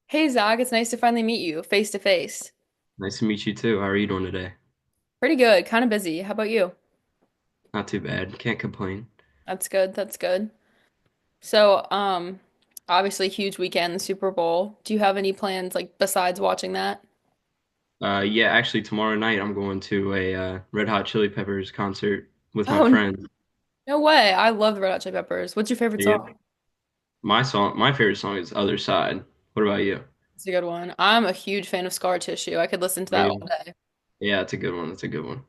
Hey Zach, it's nice to finally meet you face to face. Nice to meet you too. How are you doing today? Pretty good, kind of busy. How about you? Not too bad. Can't complain. That's good, that's good. So, obviously huge weekend, the Super Bowl. Do you have any plans like besides watching that? Yeah, actually tomorrow night I'm going to a Red Hot Chili Peppers concert with my Oh, friends. no way. I love the Red Hot Chili Peppers. What's your favorite Yeah. song? My favorite song is Other Side. What about you? It's a good one. I'm a huge fan of Scar Tissue. I could listen to Are that all you? day. Yeah, it's a good one. It's a good one.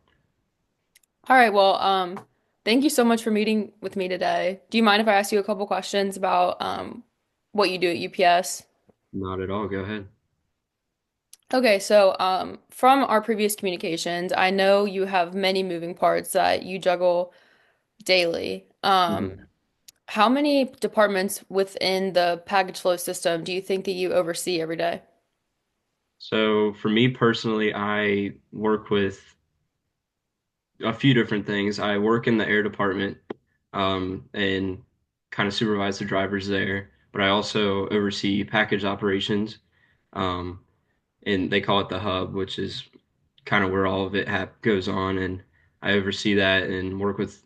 All right, well, thank you so much for meeting with me today. Do you mind if I ask you a couple questions about what you do at UPS? Not at all. Go ahead. Okay, so from our previous communications, I know you have many moving parts that you juggle daily. Mhm. How many departments within the package flow system do you think that you oversee every day? So for me personally, I work with a few different things. I work in the air department, and kind of supervise the drivers there, but I also oversee package operations. Um, and they call it the hub, which is kind of where all of it goes on. And I oversee that and work with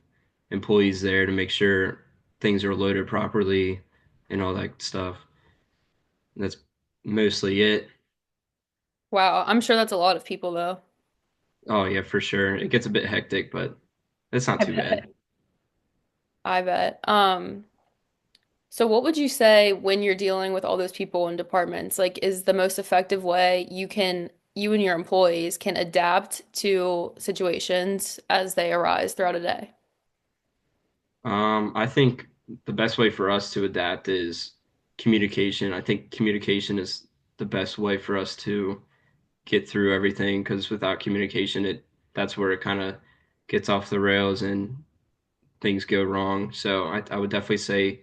employees there to make sure things are loaded properly and all that stuff. And that's mostly it. Wow, I'm sure that's a lot of people though. Oh yeah, for sure. It gets a bit hectic, but it's not I too bad. bet. I bet. So what would you say when you're dealing with all those people in departments? Like, is the most effective way you and your employees can adapt to situations as they arise throughout a day? I think the best way for us to adapt is communication. I think communication is the best way for us to get through everything because without communication, it that's where it kind of gets off the rails and things go wrong. So I would definitely say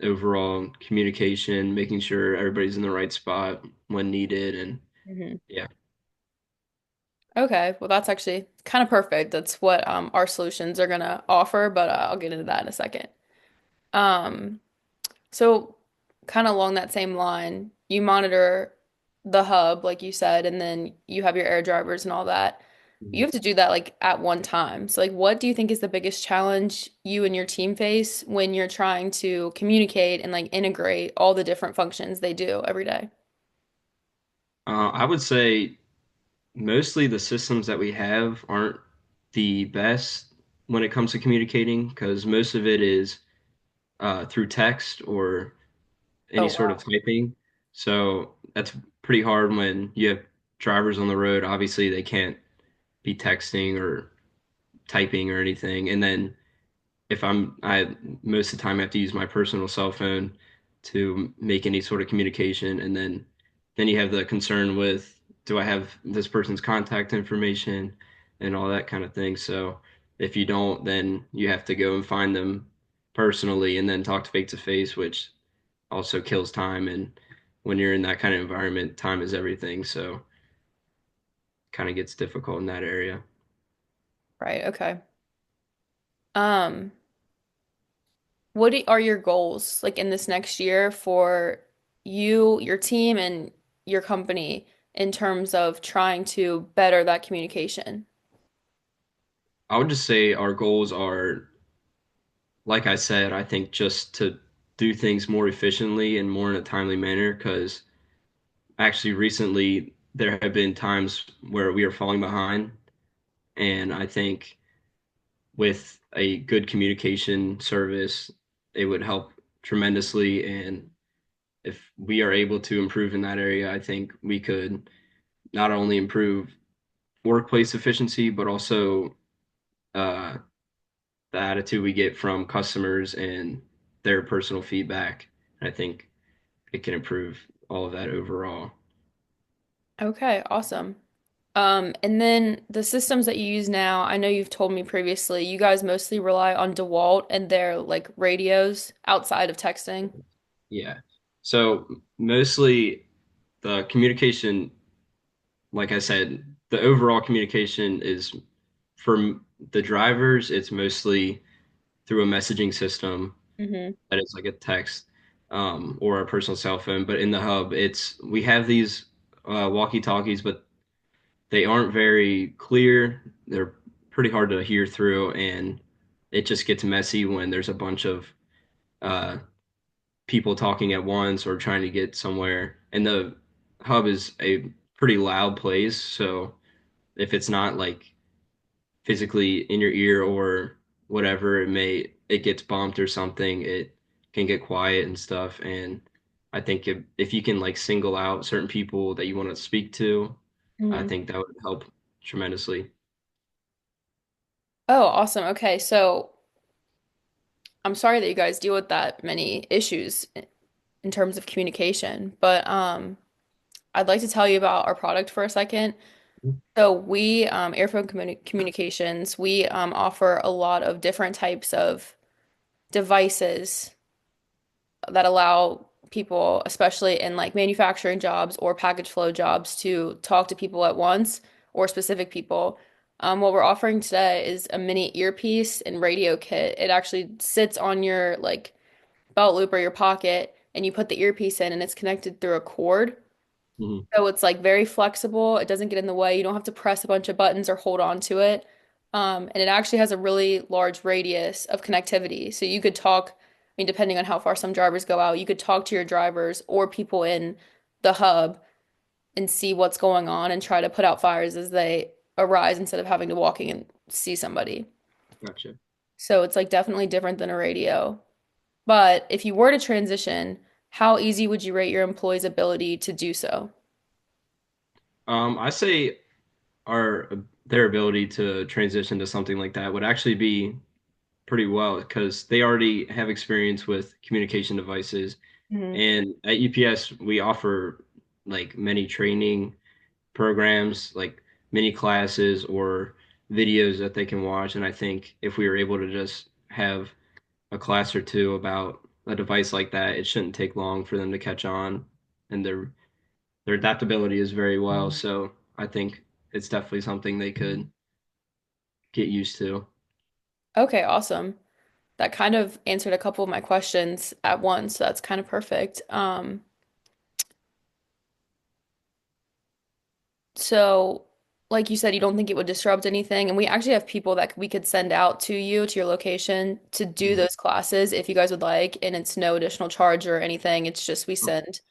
overall communication, making sure everybody's in the right spot when needed, and Mhm. yeah. Okay, well that's actually kind of perfect. That's what our solutions are gonna offer, but I'll get into that in a second. Um, so kind of along that same line, you monitor the hub, like you said, and then you have your air drivers and all that. You Mhm. have to do that like at one time. So like what do you think is the biggest challenge you and your team face when you're trying to communicate and like integrate all the different functions they do every day? I would say mostly the systems that we have aren't the best when it comes to communicating because most of it is through text or any Oh, sort of wow. typing. So that's pretty hard when you have drivers on the road. Obviously, they can't be texting or typing or anything. And then if I most of the time have to use my personal cell phone to make any sort of communication. And then you have the concern with, do I have this person's contact information and all that kind of thing. So if you don't, then you have to go and find them personally and then talk to face to face, which also kills time. And when you're in that kind of environment, time is everything. So kind of gets difficult in that area. Right, okay. Um, are your goals like in this next year for you, your team, and your company in terms of trying to better that communication? I would just say our goals are, like I said, I think just to do things more efficiently and more in a timely manner. Because actually, recently there have been times where we are falling behind, and I think with a good communication service, it would help tremendously. And if we are able to improve in that area, I think we could not only improve workplace efficiency, but also uh, the attitude we get from customers and their personal feedback. I think it can improve all of that overall. Okay, awesome. And then the systems that you use now, I know you've told me previously, you guys mostly rely on DeWalt and their like radios outside of texting. Yeah. So mostly the communication, like I said, the overall communication is for the drivers, it's mostly through a messaging system Hmm. that is like a text. or our personal cell phone. But in the hub, it's we have these walkie-talkies, but they aren't very clear. They're pretty hard to hear through, and it just gets messy when there's a bunch of uh, people talking at once or trying to get somewhere. And the hub is a pretty loud place, so if it's not like physically in your ear or whatever, it gets bumped or something, it can get quiet and stuff. And I think if you can like single out certain people that you want to speak to, I Mhm. think that would help tremendously. Oh, awesome. Okay, so I'm sorry that you guys deal with that many issues in terms of communication, but I'd like to tell you about our product for a second. So we, Communications, we offer a lot of different types of devices that allow people, especially in like manufacturing jobs or package flow jobs, to talk to people at once or specific people. What we're offering today is a mini earpiece and radio kit. It actually sits on your like belt loop or your pocket, and you put the earpiece in, and it's connected through a cord. Hmm. So it's like very flexible. It doesn't get in the way. You don't have to press a bunch of buttons or hold on to it. And it actually has a really large radius of connectivity. So you could talk, I mean, depending on how far some drivers go out, you could talk to your drivers or people in the hub and see what's going on and try to put out fires as they arise instead of having to walk in and see somebody. Gotcha. So it's like definitely different than a radio. But if you were to transition, how easy would you rate your employees' ability to do so? I say our their ability to transition to something like that would actually be pretty well because they already have experience with communication devices. Mhm. And at UPS, we offer like many training programs, like mini classes or videos that they can watch. And I think if we were able to just have a class or two about a device like that, it shouldn't take long for them to catch on. And their adaptability is very well. So I think it's definitely something they could get used to. Okay, awesome. That kind of answered a couple of my questions at once, so that's kind of perfect. So like you said, you don't think it would disrupt anything, and we actually have people that we could send out to you to your location to do Mhm. those classes if you guys would like, and it's no additional charge or anything. It's just we send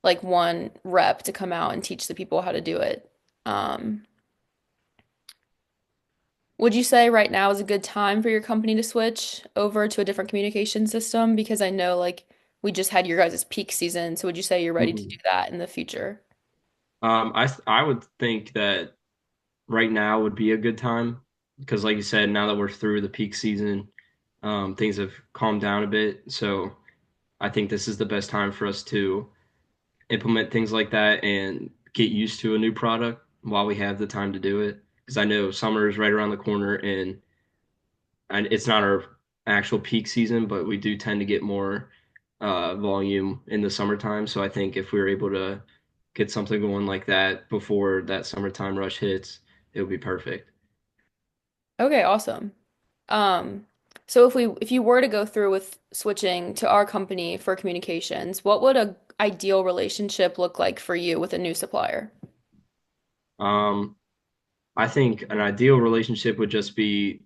like one rep to come out and teach the people how to do it. Um, would you say right now is a good time for your company to switch over to a different communication system? Because I know like we just had your guys' peak season, so would you say you're ready to do Mhm. that in the future? I would think that right now would be a good time because, like you said, now that we're through the peak season, things have calmed down a bit. So I think this is the best time for us to implement things like that and get used to a new product while we have the time to do it. Because I know summer is right around the corner, and it's not our actual peak season, but we do tend to get more volume in the summertime. So I think if we were able to get something going like that before that summertime rush hits, it would be perfect. Okay, awesome. Um, so if you were to go through with switching to our company for communications, what would a ideal relationship look like for you with a new supplier? Um, I think an ideal relationship would just be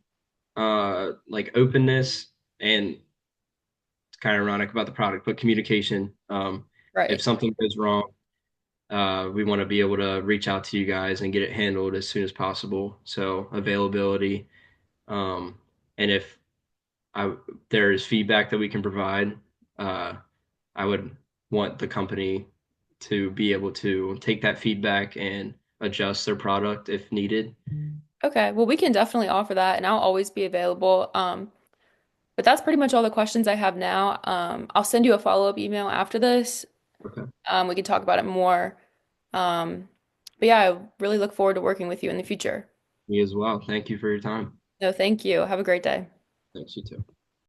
like openness, and it's kind of ironic about the product, but communication. If Right. something goes wrong, we want to be able to reach out to you guys and get it handled as soon as possible. So availability, um, and if I, there is feedback that we can provide, uh, I would want the company to be able to take that feedback and adjust their product if needed. Okay, well, we can definitely offer that, and I'll always be available. But that's pretty much all the questions I have now. I'll send you a follow-up email after this. Okay. We can talk about it more. Um, but yeah, I really look forward to working with you in the future. Me as well. Thank you for your time. No, thank you. Have a great day. Thanks, you too.